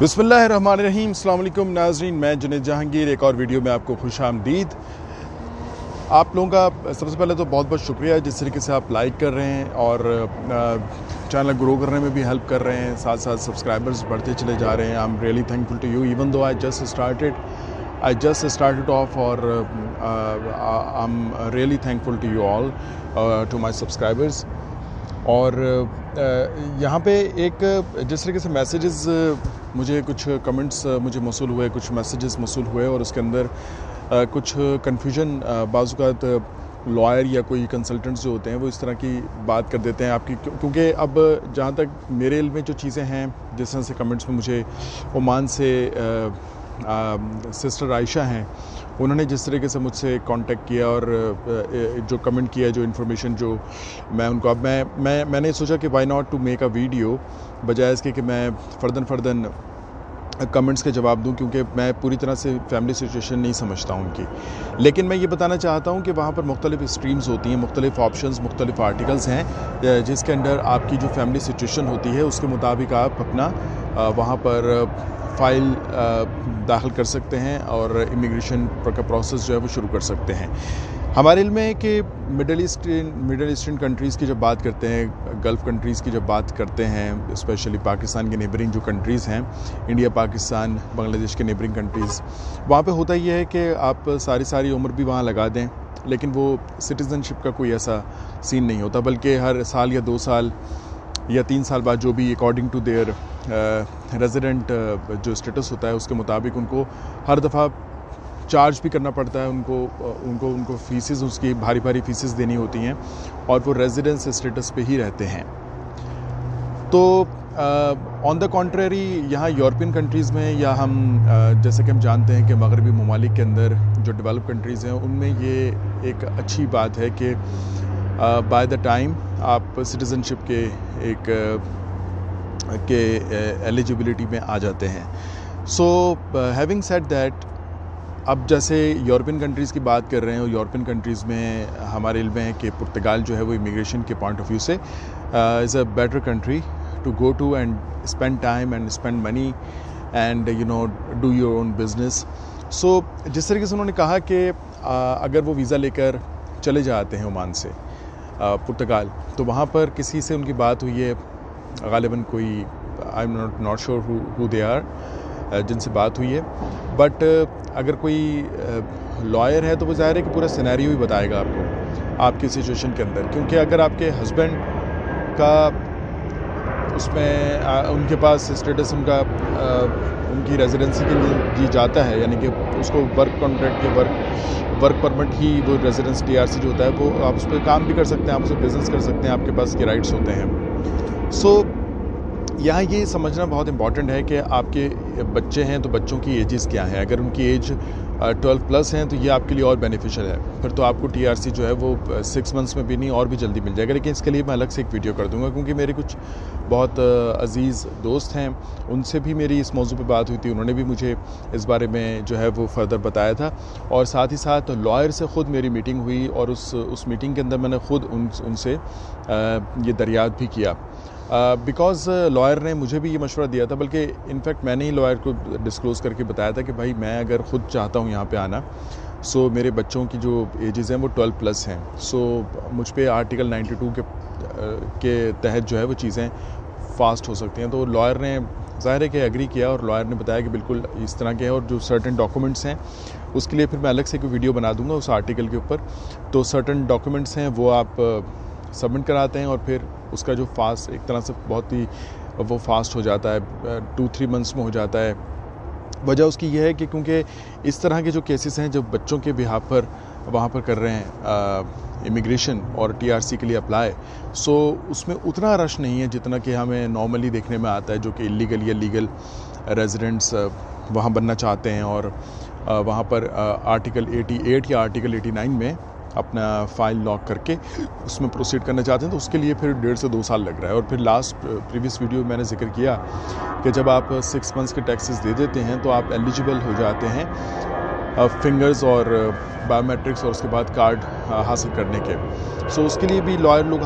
बिस्मिल्लाहिर्रहमानिर्रहीम। अस्सलाम वालेकुम नाज़रीन, मैं जुनैद जहांगीर एक और वीडियो में आपको खुशामदीद। आप लोगों का सबसे पहले तो बहुत बहुत शुक्रिया जिस तरीके से आप लाइक कर रहे हैं और चैनल ग्रो करने में भी हेल्प कर रहे हैं, साथ साथ सब्सक्राइबर्स बढ़ते चले जा रहे हैं। I am really thankful to you even though I just started off और I am really thankful to you all, to my subscribers. और यहाँ पे एक जिस तरीके से मैसेजेस मुझे कुछ कमेंट्स मुझे मौसूल हुए, कुछ मैसेजेस मौसूल हुए और उसके अंदर कुछ कन्फ्यूजन बाज़ात लॉयर या कोई कंसल्टेंट्स जो होते हैं वो इस तरह की बात कर देते हैं आपकी, क्योंकि अब जहाँ तक मेरे इल्म में जो चीज़ें हैं, जिस तरह से कमेंट्स में मुझे ओमान से सिस्टर आयशा हैं, उन्होंने जिस तरीके से मुझसे कांटेक्ट किया और जो कमेंट किया, जो इन्फॉर्मेशन जो मैं उनको अब मैंने सोचा कि why not to make a video, बजाय इसके कि मैं फ़र्दन कमेंट्स के जवाब दूं, क्योंकि मैं पूरी तरह से फैमिली सिचुएशन नहीं समझता हूं उनकी। लेकिन मैं ये बताना चाहता हूं कि वहाँ पर मुख्तलिफ़ स्ट्रीम्स होती हैं, मुख्तलिफ़ ऑप्शंस, मुख्तलिफ़ आर्टिकल्स हैं जिसके अंदर आपकी जो फैमिली सिचुएशन होती है उसके मुताबिक आप अपना वहाँ पर फ़ाइल दाखिल कर सकते हैं और इमिग्रेशन का प्रोसेस जो है वो शुरू कर सकते हैं। हमारे इल्म में कि मिडल ईस्टर्न कंट्रीज़ की जब बात करते हैं, गल्फ़ कंट्रीज़ की जब बात करते हैं, स्पेशली पाकिस्तान के नेबरिंग जो कंट्रीज़ हैं, इंडिया, पाकिस्तान, बांग्लादेश के नेबरिंग कंट्रीज़, वहाँ पे होता ये है कि आप सारी उम्र भी वहाँ लगा दें, लेकिन वो सिटीज़नशिप का कोई ऐसा सीन नहीं होता, बल्कि हर साल या 2 साल या 3 साल बाद जो भी अकॉर्डिंग टू देयर रेजिडेंट जो स्टेटस होता है उसके मुताबिक उनको हर दफ़ा चार्ज भी करना पड़ता है, उनको फीसेस, उसकी भारी फीसेस देनी होती हैं और वो रेजिडेंस स्टेटस पे ही रहते हैं। तो ऑन द कॉन्ट्रेरी यहाँ यूरोपियन कंट्रीज़ में, या हम जैसे कि हम जानते हैं कि मगरबी ममालिक के अंदर जो डेवलप कंट्रीज़ हैं उनमें ये एक अच्छी बात है कि बाय द टाइम आप सिटीज़नशिप के एलिजिबिलिटी में आ जाते हैं। सो हैविंग सेड दैट, अब जैसे यूरोपियन कंट्रीज़ की बात कर रहे हैं और यूरोपियन कंट्रीज़ में हमारे इल्म में है कि पुर्तगाल जो है वो इमिग्रेशन के पॉइंट ऑफ व्यू से is a better country to go to and spend time and spend money and do your own business. So जिस तरीके से उन्होंने कहा कि अगर वो वीज़ा लेकर चले जाते हैं ओमान से पुर्तगाल, तो वहाँ पर किसी से उनकी बात हुई है, गालिबन कोई, I am not sure who they are, जिनसे बात हुई है, बट अगर कोई लॉयर है तो वो ज़ाहिर है कि पूरा सिनेरियो ही बताएगा आपको आपकी सिचुएशन के अंदर, क्योंकि अगर आपके हस्बैंड का उसमें उनके पास स्टेटस उनकी रेजिडेंसी के लिए जी जाता है, यानी कि उसको वर्क कॉन्ट्रैक्ट या वर्क परमिट ही वो रेजिडेंस TRC जो होता है वो आप उस पर काम भी कर सकते हैं, आप उस पर बिज़नेस कर सकते हैं, आपके पास ये राइट्स होते हैं। सो यहाँ ये समझना बहुत इंपॉर्टेंट है कि आपके बच्चे हैं तो बच्चों की एजेस क्या हैं। अगर उनकी एज 12 प्लस हैं तो ये आपके लिए और बेनिफिशियल है, फिर तो आपको TRC जो है वो 6 मंथ्स में भी नहीं और भी जल्दी मिल जाएगा। लेकिन इसके लिए मैं अलग से एक वीडियो कर दूंगा, क्योंकि मेरे कुछ बहुत अजीज़ दोस्त हैं, उनसे भी मेरी इस मौजू पे बात हुई थी, उन्होंने भी मुझे इस बारे में जो है वो फर्दर बताया था, और साथ ही साथ लॉयर से ख़ुद मेरी मीटिंग हुई और उस मीटिंग के अंदर मैंने ख़ुद उनसे ये दरियात भी किया, बिकॉज़ लॉयर ने मुझे भी ये मशवरा दिया था, बल्कि इनफैक्ट मैंने ही लॉयर को डिस्क्लोज़ करके बताया था कि भाई मैं अगर ख़ुद चाहता हूँ यहाँ पे आना, सो मेरे बच्चों की जो एजेस हैं वो 12 प्लस हैं, सो मुझ पे आर्टिकल 92 के तहत जो है वो चीज़ें फास्ट हो सकती हैं। तो लॉयर ने ज़ाहिर है कि एग्री किया और लॉयर ने बताया कि बिल्कुल इस तरह के हैं, और जो सर्टेन डॉक्यूमेंट्स हैं उसके लिए फिर मैं अलग से कोई वीडियो बना दूँगा उस आर्टिकल के ऊपर। तो सर्टेन डॉक्यूमेंट्स हैं वो आप सबमिट कराते हैं और फिर उसका जो फास्ट, एक तरह से बहुत ही वो फास्ट हो जाता है, 2-3 मंथ्स में हो जाता है। वजह उसकी यह है कि क्योंकि इस तरह के जो केसेस हैं जब बच्चों के बिहाफ पर वहाँ पर कर रहे हैं इमिग्रेशन और TRC के लिए अप्लाई, सो उसमें उतना रश नहीं है जितना कि हमें नॉर्मली देखने में आता है, जो कि इलीगल या लीगल रेजिडेंट्स वहाँ बनना चाहते हैं और वहाँ पर आर्टिकल 88 या आर्टिकल 89 में अपना फ़ाइल लॉक करके उसमें प्रोसीड करना चाहते हैं, तो उसके लिए फिर 1.5 से 2 साल लग रहा है। और फिर प्रीवियस वीडियो में मैंने जिक्र किया कि जब आप 6 मंथ्स के टैक्सेस दे देते हैं तो आप एलिजिबल हो जाते हैं फिंगर्स और बायोमेट्रिक्स और उसके बाद कार्ड हासिल करने के। सो उसके लिए भी लॉयर लोग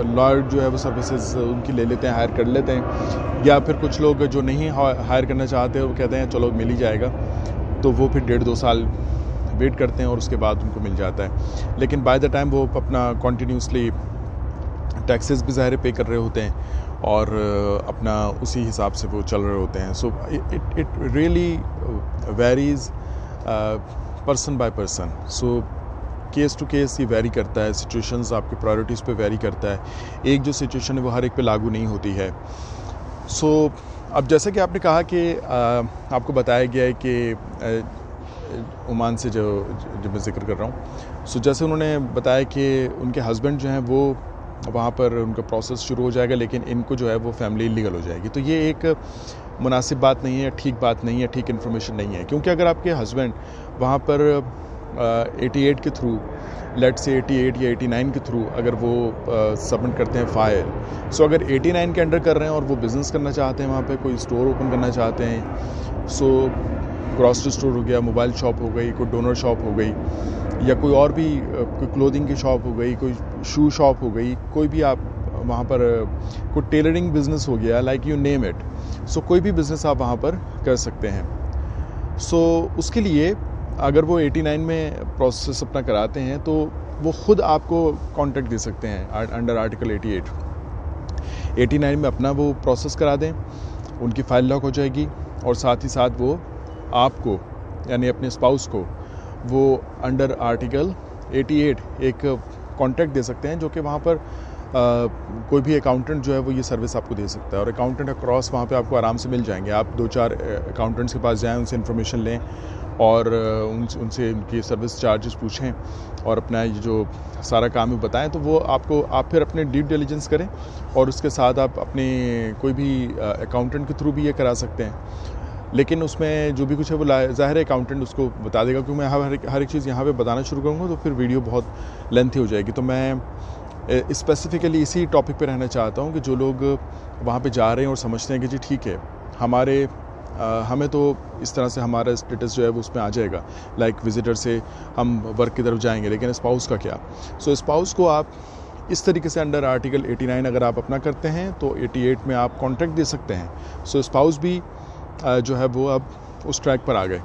लॉयर जो है वो सर्विसेज उनकी ले लेते हैं, हायर कर लेते हैं, या फिर कुछ लोग जो नहीं हायर करना चाहते वो कहते हैं चलो मिल ही जाएगा, तो वो फिर 1.5-2 साल वेट करते हैं और उसके बाद उनको मिल जाता है। लेकिन बाय द टाइम वो अपना कॉन्टीन्यूसली टैक्सेस भी ज़ाहिर पे कर रहे होते हैं और अपना उसी हिसाब से वो चल रहे होते हैं। So it really varies person by person. So case to case ये वेरी करता है, सिचुएशंस आपके प्रायोरिटीज़ पे वेरी करता है। एक जो सिचुएशन है वो हर एक पे लागू नहीं होती है। सो अब जैसे कि आपने कहा कि आपको बताया गया है कि ओमान से जो मैं ज़िक्र कर रहा हूँ, सो जैसे उन्होंने बताया कि उनके हस्बैंड जो हैं वो वहाँ पर उनका प्रोसेस शुरू हो जाएगा, लेकिन इनको जो है वो फैमिली इलीगल हो जाएगी। तो ये एक मुनासिब बात नहीं है, ठीक बात नहीं है, ठीक इन्फॉर्मेशन नहीं है। क्योंकि अगर आपके हस्बैंड वहाँ पर 88 के थ्रू, लेट से 88 या 89 के थ्रू अगर वो सबमिट करते हैं फाइल, सो अगर 89 के अंडर कर रहे हैं और वो बिज़नेस करना चाहते हैं, वहाँ पे कोई स्टोर ओपन करना चाहते हैं, सो ग्रॉसरी स्टोर हो गया, मोबाइल शॉप हो गई, कोई डोनर शॉप हो गई, या कोई और भी कोई क्लोथिंग की शॉप हो गई, कोई शू शॉप हो गई, कोई भी आप वहाँ पर कोई टेलरिंग बिज़नेस हो गया, लाइक यू नेम इट, सो कोई भी बिज़नेस आप वहाँ पर कर सकते हैं। सो उसके लिए अगर वो 89 में प्रोसेस अपना कराते हैं तो वो ख़ुद आपको कॉन्ट्रैक्ट दे सकते हैं अंडर आर्टिकल 89 में अपना वो प्रोसेस करा दें, उनकी फ़ाइल लॉक हो जाएगी और साथ ही साथ वो आपको यानी अपने स्पाउस को वो अंडर आर्टिकल 88 एक कॉन्ट्रैक्ट दे सकते हैं, जो कि वहाँ पर कोई भी अकाउंटेंट जो है वो ये सर्विस आपको दे सकता है। और अकाउंटेंट अक्रॉस वहाँ पे आपको आराम से मिल जाएंगे। आप 2-4 अकाउंटेंट्स के पास जाएं, उनसे इन्फॉर्मेशन लें और उनसे उनकी सर्विस चार्जेस पूछें और अपना ये जो सारा काम बताएं, तो वो आप फिर अपने ड्यू डिलिजेंस करें और उसके साथ आप अपने कोई भी अकाउंटेंट के थ्रू भी ये करा सकते हैं। लेकिन उसमें जो भी कुछ है वो ज़ाहिर है अकाउंटेंट उसको बता देगा, क्योंकि मैं हर एक चीज़ यहाँ पे बताना शुरू करूँगा तो फिर वीडियो बहुत लेंथी हो जाएगी। तो मैं स्पेसिफ़िकली इसी टॉपिक पे रहना चाहता हूँ कि जो लोग वहाँ पे जा रहे हैं और समझते हैं कि जी ठीक है हमें तो इस तरह से हमारा स्टेटस जो है वो उसमें आ जाएगा, लाइक विजिटर से हम वर्क की तरफ जाएंगे, लेकिन स्पाउस का क्या? सो स्पाउस को आप इस तरीके से अंडर आर्टिकल 89 अगर आप अपना करते हैं तो 88 में आप कॉन्ट्रैक्ट दे सकते हैं। सो स्पाउस भी जो है वो अब उस ट्रैक पर आ गए।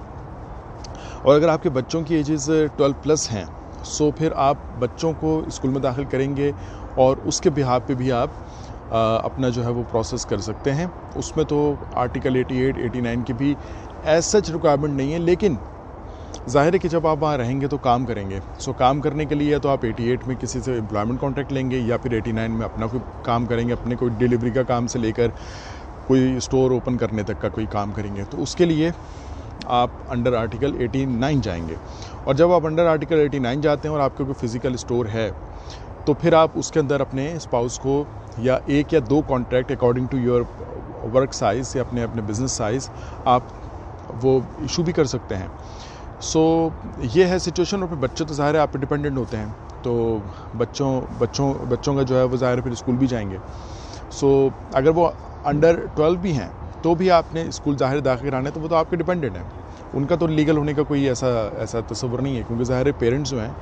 और अगर आपके बच्चों की एजेस 12+ हैं, सो फिर आप बच्चों को स्कूल में दाखिल करेंगे और उसके बिहाफ पे भी आप अपना जो है वो प्रोसेस कर सकते हैं। उसमें तो आर्टिकल 88, 89 की भी एज सच रिक्वायरमेंट नहीं है, लेकिन ज़ाहिर है कि जब आप वहाँ रहेंगे तो काम करेंगे। सो काम करने के लिए तो आप 88 में किसी से एम्प्लॉयमेंट कॉन्ट्रैक्ट लेंगे या फिर 89 में अपना कोई काम करेंगे, अपने कोई डिलीवरी का काम से लेकर कोई स्टोर ओपन करने तक का कोई काम करेंगे। तो उसके लिए आप अंडर आर्टिकल 89 जाएंगे। और जब आप अंडर आर्टिकल 89 जाते हैं और आपका कोई फिज़िकल स्टोर है, तो फिर आप उसके अंदर अपने स्पाउस को या 1 या 2 contract according to your work size या अपने बिज़नेस साइज़ आप वो इशू भी कर सकते हैं। सो ये है सिचुएशन। और फिर बच्चे तो ज़ाहिर है आप पे डिपेंडेंट होते हैं, तो बच्चों का जो है वो ज़ाहिर है फिर स्कूल भी जाएंगे। सो अगर वो अंडर 12 भी हैं तो भी आपने स्कूल ज़ाहिर दाखिल कराना है, तो वो तो आपके डिपेंडेंट हैं, उनका तो लीगल होने का कोई ऐसा तस्वर नहीं है, क्योंकि ज़ाहिर पेरेंट्स जो हैं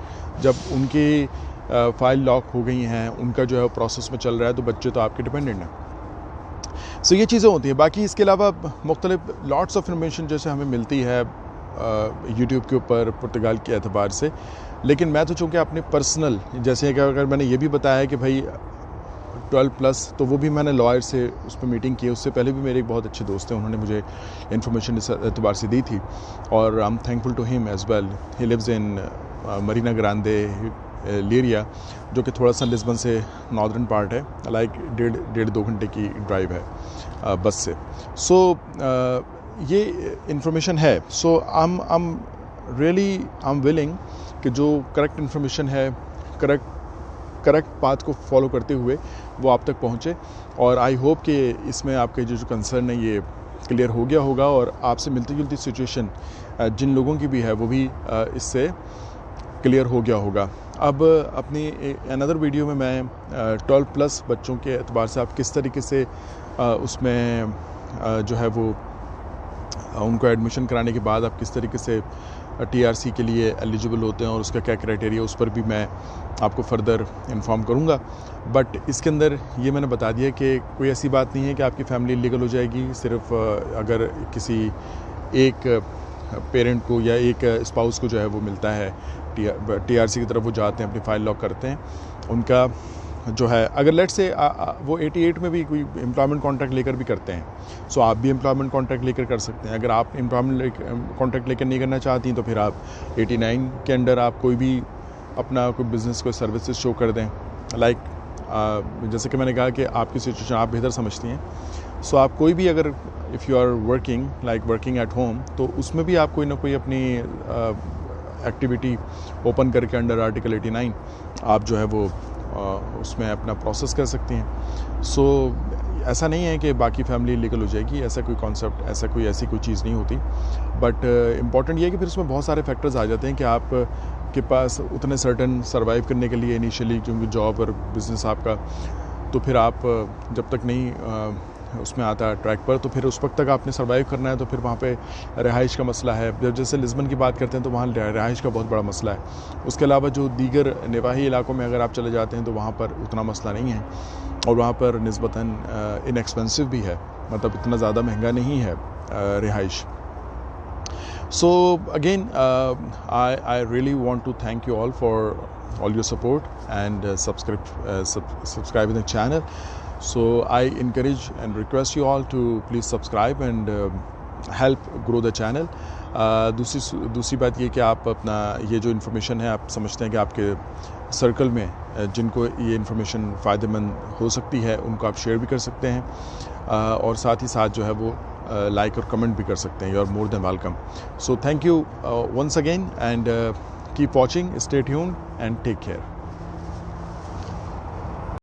जब उनकी फ़ाइल लॉक हो गई हैं, उनका जो है प्रोसेस में चल रहा है, तो बच्चे तो आपके डिपेंडेंट हैं। सो ये चीज़ें होती हैं। बाकी इसके अलावा मुख्तलिफ लॉट्स ऑफ इन्फॉर्मेशन जैसे हमें मिलती है यूट्यूब के ऊपर पुर्तगाल के एतबार से, लेकिन मैं तो चूँकि अपने पर्सनल, जैसे कि अगर मैंने ये भी बताया है कि भाई 12+, तो वो भी मैंने लॉयर से उस पर मीटिंग की। उससे पहले भी मेरे एक बहुत अच्छे दोस्त हैं, उन्होंने मुझे इन्फॉर्मेशन इस एतबार से दी थी और I am thankful to him as well. He lives in Marina Grande Leiria, जो कि थोड़ा सा लिस्बन से नॉर्दर्न पार्ट है, लाइक 1.5-2 घंटे की ड्राइव है बस से। सो ये इन्फॉर्मेशन है। सो आई एम विलिंग कि जो करेक्ट इन्फॉर्मेशन है, करेक्ट पाथ को फॉलो करते हुए वो आप तक पहुँचे। और आई होप कि इसमें आपका जो कंसर्न है ये क्लियर हो गया होगा और आपसे मिलती जुलती सिचुएशन जिन लोगों की भी है वो भी इससे क्लियर हो गया होगा। अब अपनी अनदर वीडियो में मैं 12+ बच्चों के एतबार से आप किस तरीके से उसमें जो है वो उनको एडमिशन कराने के बाद आप किस तरीके से टीआरसी के लिए एलिजिबल होते हैं और उसका क्या क्राइटेरिया, उस पर भी मैं आपको फर्दर इन्फॉर्म करूंगा। बट इसके अंदर ये मैंने बता दिया कि कोई ऐसी बात नहीं है कि आपकी फैमिली लीगल हो जाएगी सिर्फ अगर किसी एक पेरेंट को या एक स्पाउस को जो है वो मिलता है टीआरसी की तरफ वो जाते हैं, अपनी फ़ाइल लॉक करते हैं, उनका जो है अगर लेट से वो 88 में भी कोई एम्प्लॉयमेंट कॉन्ट्रैक्ट लेकर भी करते हैं, सो आप भी एम्प्लॉयमेंट कॉन्ट्रैक्ट लेकर कर सकते हैं। अगर आप एम्प्लॉयमेंट कॉन्ट्रैक्ट लेकर नहीं करना चाहती तो फिर आप 89 के अंडर आप कोई भी अपना कोई बिज़नेस कोई सर्विसेज शो कर दें। लाइक जैसे कि मैंने कहा कि आपकी सिचुएशन आप बेहतर समझती हैं, सो आप कोई भी अगर if you are working like working at home तो उसमें भी आप कोई ना कोई अपनी एक्टिविटी ओपन करके अंडर आर्टिकल 89 आप जो है वो उसमें अपना प्रोसेस कर सकती हैं। सो ऐसा नहीं है कि बाकी फैमिली लीगल हो जाएगी, ऐसा कोई कॉन्सेप्ट, ऐसी कोई चीज़ नहीं होती। बट इम्पॉर्टेंट ये है कि फिर उसमें बहुत सारे फैक्टर्स आ जाते हैं कि आप के पास उतने सर्टन सर्वाइव करने के लिए इनिशियली क्योंकि जॉब और बिज़नेस आपका, तो फिर आप जब तक नहीं उसमें आता ट्रैक पर तो फिर उस वक्त तक आपने सर्वाइव करना है। तो फिर वहाँ पे रिहाइश का मसला है, जब जैसे लिस्बन की बात करते हैं तो वहाँ रिहाइश का बहुत बड़ा मसला है। उसके अलावा जो दीगर नवाही इलाकों में अगर आप चले जाते हैं तो वहाँ पर उतना मसला नहीं है और वहाँ पर निस्बतन इनएक्सपेंसिव भी है, मतलब इतना ज़्यादा महंगा नहीं है रिहाइश। So again, I really want to thank you all for all your support and subscribing the channel. So I encourage and request you all to please subscribe and help grow the channel. दूसरी बात ये कि आप अपना ये जो information है आप समझते हैं कि आपके सर्कल में जिनको ये इन्फॉर्मेशन फ़ायदेमंद हो सकती है उनको आप शेयर भी कर सकते हैं और साथ ही साथ जो है वो लाइक और कमेंट भी कर सकते हैं। You are more than welcome. So thank you once again and keep watching, stay tuned and take care.